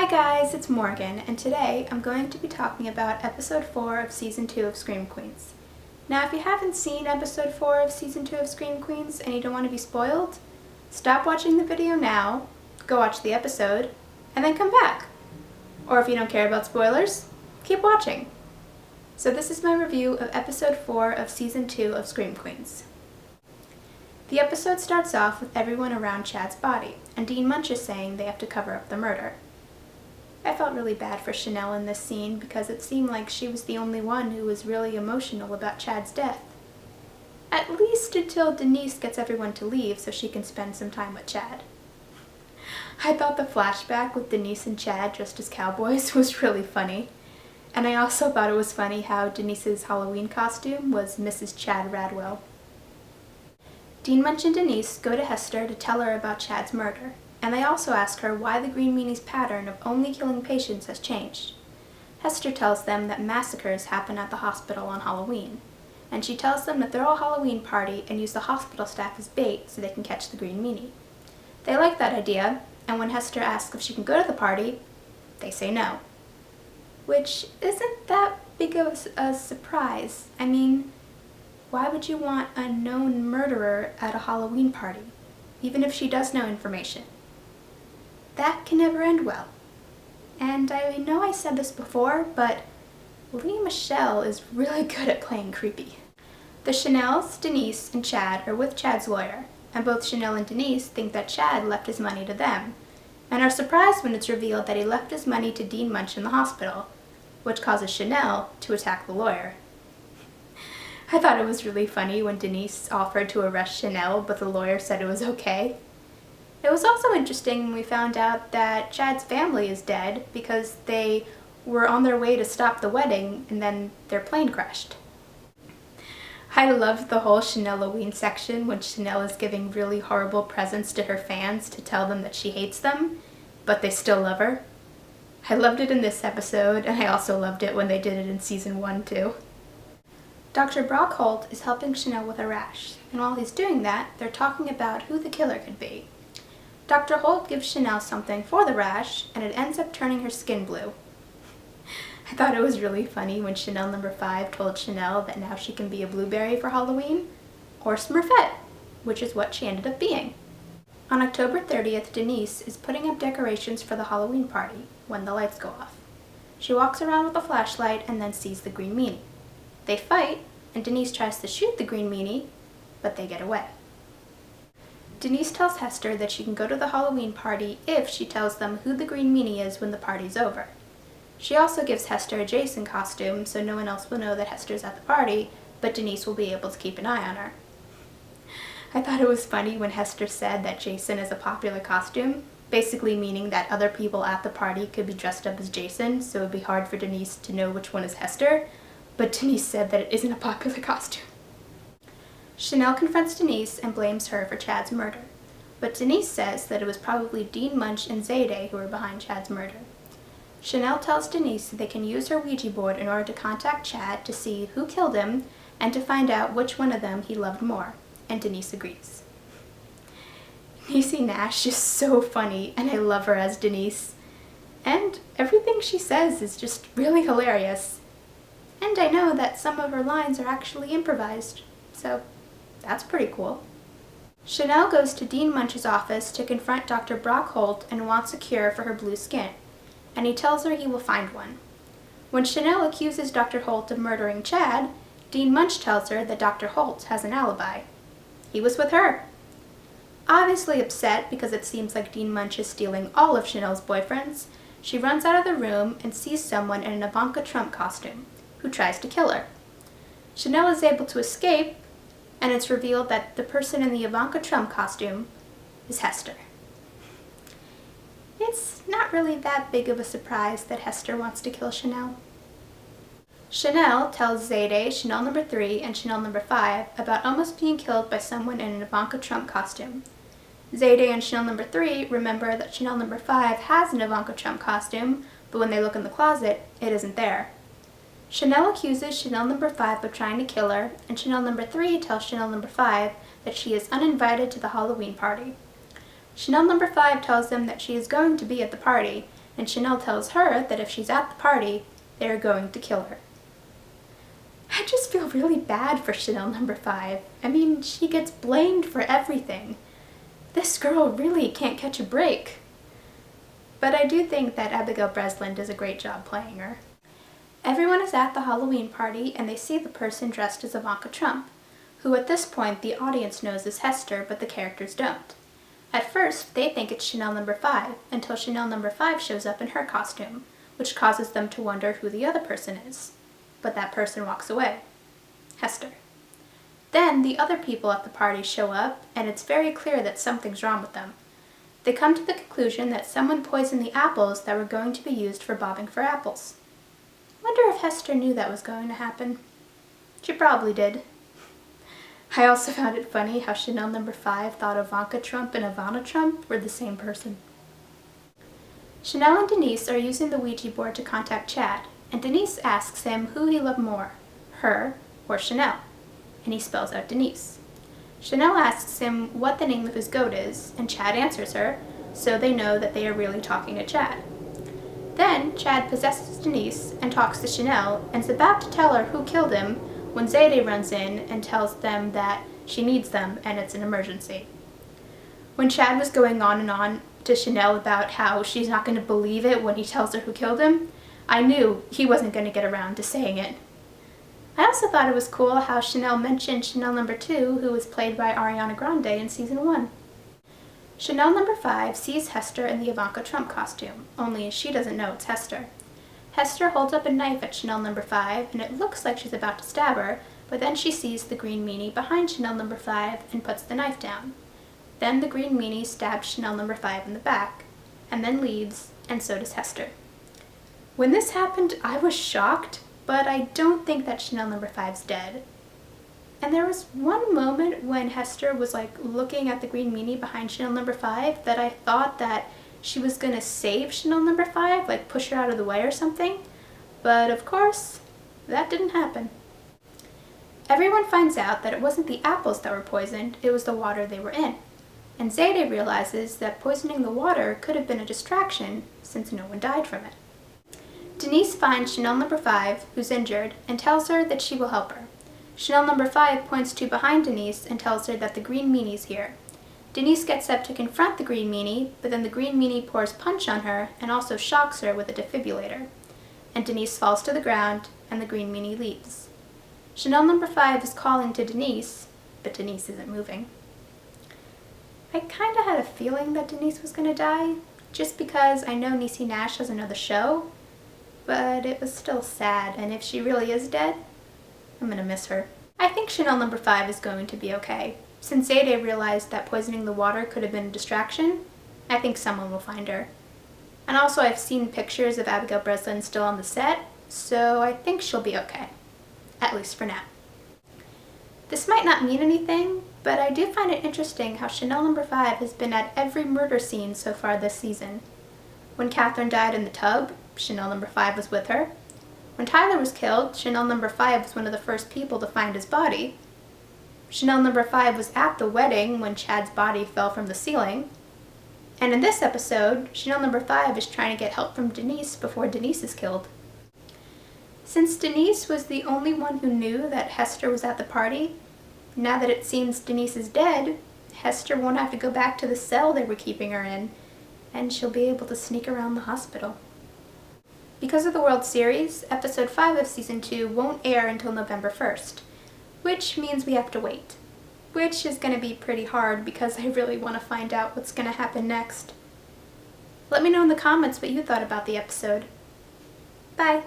Hi guys, it's Morgan, and today I'm going to be talking about episode 4 of season 2 of Scream Queens. Now if you haven't seen episode 4 of season 2 of Scream Queens and you don't want to be spoiled, stop watching the video now, go watch the episode, and then come back. Or if you don't care about spoilers, keep watching. So this is my review of episode 4 of season 2 of Scream Queens. The episode starts off with everyone around Chad's body, and Dean Munch is saying they have to cover up the murder. I felt really bad for Chanel in this scene because it seemed like she was the only one who was really emotional about Chad's death. At least until Denise gets everyone to leave so she can spend some time with Chad. I thought the flashback with Denise and Chad dressed as cowboys was really funny. And I also thought it was funny how Denise's Halloween costume was Mrs. Chad Radwell. Dean Munch and Denise go to Hester to tell her about Chad's murder, and they also ask her why the Green Meanie's pattern of only killing patients has changed. Hester tells them that massacres happen at the hospital on Halloween, and she tells them to throw a Halloween party and use the hospital staff as bait so they can catch the Green Meanie. They like that idea, and when Hester asks if she can go to the party, they say no. Which isn't that big of a surprise. I mean, why would you want a known murderer at a Halloween party, even if she does know information? That can never end well. And I know I said this before, but Lea Michele is really good at playing creepy. The Chanels, Denise, and Chad are with Chad's lawyer, and both Chanel and Denise think that Chad left his money to them, and are surprised when it's revealed that he left his money to Dean Munch in the hospital, which causes Chanel to attack the lawyer. I thought it was really funny when Denise offered to arrest Chanel, but the lawyer said it was okay. It was also interesting when we found out that Chad's family is dead because they were on their way to stop the wedding and then their plane crashed. I loved the whole Chanel-Halloween section when Chanel is giving really horrible presents to her fans to tell them that she hates them, but they still love her. I loved it in this episode, and I also loved it when they did it in season 1 too. Dr. Brock Holt is helping Chanel with a rash, and while he's doing that, they're talking about who the killer could be. Dr. Holt gives Chanel something for the rash, and it ends up turning her skin blue. I thought it was really funny when Chanel number 5 told Chanel that now she can be a blueberry for Halloween, or Smurfette, which is what she ended up being. On October 30th, Denise is putting up decorations for the Halloween party when the lights go off. She walks around with a flashlight and then sees the Green Meanie. They fight, and Denise tries to shoot the Green Meanie, but they get away. Denise tells Hester that she can go to the Halloween party if she tells them who the Green Meanie is when the party's over. She also gives Hester a Jason costume so no one else will know that Hester's at the party, but Denise will be able to keep an eye on her. I thought it was funny when Hester said that Jason is a popular costume, basically meaning that other people at the party could be dressed up as Jason, so it would be hard for Denise to know which one is Hester, but Denise said that it isn't a popular costume. Chanel confronts Denise and blames her for Chad's murder, but Denise says that it was probably Dean Munch and Zayday who were behind Chad's murder. Chanel tells Denise that they can use her Ouija board in order to contact Chad to see who killed him and to find out which one of them he loved more, and Denise agrees. Niecy Nash is so funny, and I love her as Denise, and everything she says is just really hilarious. And I know that some of her lines are actually improvised, so that's pretty cool. Chanel goes to Dean Munch's office to confront Dr. Brock Holt and wants a cure for her blue skin, and he tells her he will find one. When Chanel accuses Dr. Holt of murdering Chad, Dean Munch tells her that Dr. Holt has an alibi. He was with her. Obviously upset because it seems like Dean Munch is stealing all of Chanel's boyfriends, she runs out of the room and sees someone in an Ivanka Trump costume, who tries to kill her. Chanel is able to escape, and it's revealed that the person in the Ivanka Trump costume is Hester. It's not really that big of a surprise that Hester wants to kill Chanel. Chanel tells Zayday, Chanel number 3, and Chanel number 5 about almost being killed by someone in an Ivanka Trump costume. Zayday and Chanel number 3 remember that Chanel number 5 has an Ivanka Trump costume, but when they look in the closet, it isn't there. Chanel accuses Chanel number 5 of trying to kill her, and Chanel number 3 tells Chanel number 5 that she is uninvited to the Halloween party. Chanel number 5 tells them that she is going to be at the party, and Chanel tells her that if she's at the party, they are going to kill her. I just feel really bad for Chanel number 5. I mean, she gets blamed for everything. This girl really can't catch a break. But I do think that Abigail Breslin does a great job playing her. Everyone is at the Halloween party and they see the person dressed as Ivanka Trump, who at this point the audience knows is Hester, but the characters don't. At first, they think it's Chanel number 5, until Chanel number 5 shows up in her costume, which causes them to wonder who the other person is. But that person walks away. Hester. Then the other people at the party show up, and it's very clear that something's wrong with them. They come to the conclusion that someone poisoned the apples that were going to be used for bobbing for apples. Wonder if Hester knew that was going to happen. She probably did. I also found it funny how Chanel number 5 thought Ivanka Trump and Ivana Trump were the same person. Chanel and Denise are using the Ouija board to contact Chad, and Denise asks him who he loved more, her or Chanel, and he spells out Denise. Chanel asks him what the name of his goat is, and Chad answers her, so they know that they are really talking to Chad. Then Chad possesses Denise and talks to Chanel and is about to tell her who killed him when Zayde runs in and tells them that she needs them and it's an emergency. When Chad was going on and on to Chanel about how she's not going to believe it when he tells her who killed him, I knew he wasn't going to get around to saying it. I also thought it was cool how Chanel mentioned Chanel number 2, who was played by Ariana Grande in season 1. Chanel number 5 sees Hester in the Ivanka Trump costume, only she doesn't know it's Hester. Hester holds up a knife at Chanel number 5, and it looks like she's about to stab her, but then she sees the green meanie behind Chanel number 5 and puts the knife down. Then the green meanie stabs Chanel number 5 in the back, and then leaves, and so does Hester. When this happened, I was shocked, but I don't think that Chanel number 5's dead. And there was one moment when Hester was looking at the green meanie behind Chanel number 5 that I thought that she was going to save Chanel number 5, push her out of the way or something. But of course, that didn't happen. Everyone finds out that it wasn't the apples that were poisoned, it was the water they were in. And Zayde realizes that poisoning the water could have been a distraction since no one died from it. Denise finds Chanel number 5, who's injured, and tells her that she will help her. Chanel number 5 points to behind Denise and tells her that the green meanie's here. Denise gets up to confront the green meanie, but then the green meanie pours punch on her and also shocks her with a defibrillator. And Denise falls to the ground, and the green meanie leaves. Chanel number 5 is calling to Denise, but Denise isn't moving. I kinda had a feeling that Denise was gonna die, just because I know Niecy Nash has another show, but it was still sad, and if she really is dead, I'm gonna miss her. I think Chanel number 5 is going to be okay. Since Zayde realized that poisoning the water could have been a distraction, I think someone will find her. And also I've seen pictures of Abigail Breslin still on the set, so I think she'll be okay. At least for now. This might not mean anything, but I do find it interesting how Chanel number 5 has been at every murder scene so far this season. When Catherine died in the tub, Chanel number 5 was with her. When Tyler was killed, Chanel number 5 was one of the first people to find his body. Chanel number 5 was at the wedding when Chad's body fell from the ceiling. And in this episode, Chanel number 5 is trying to get help from Denise before Denise is killed. Since Denise was the only one who knew that Hester was at the party, now that it seems Denise is dead, Hester won't have to go back to the cell they were keeping her in, and she'll be able to sneak around the hospital. Because of the World Series, episode 5 of season 2 won't air until November 1st, which means we have to wait. Which is going to be pretty hard because I really want to find out what's going to happen next. Let me know in the comments what you thought about the episode. Bye!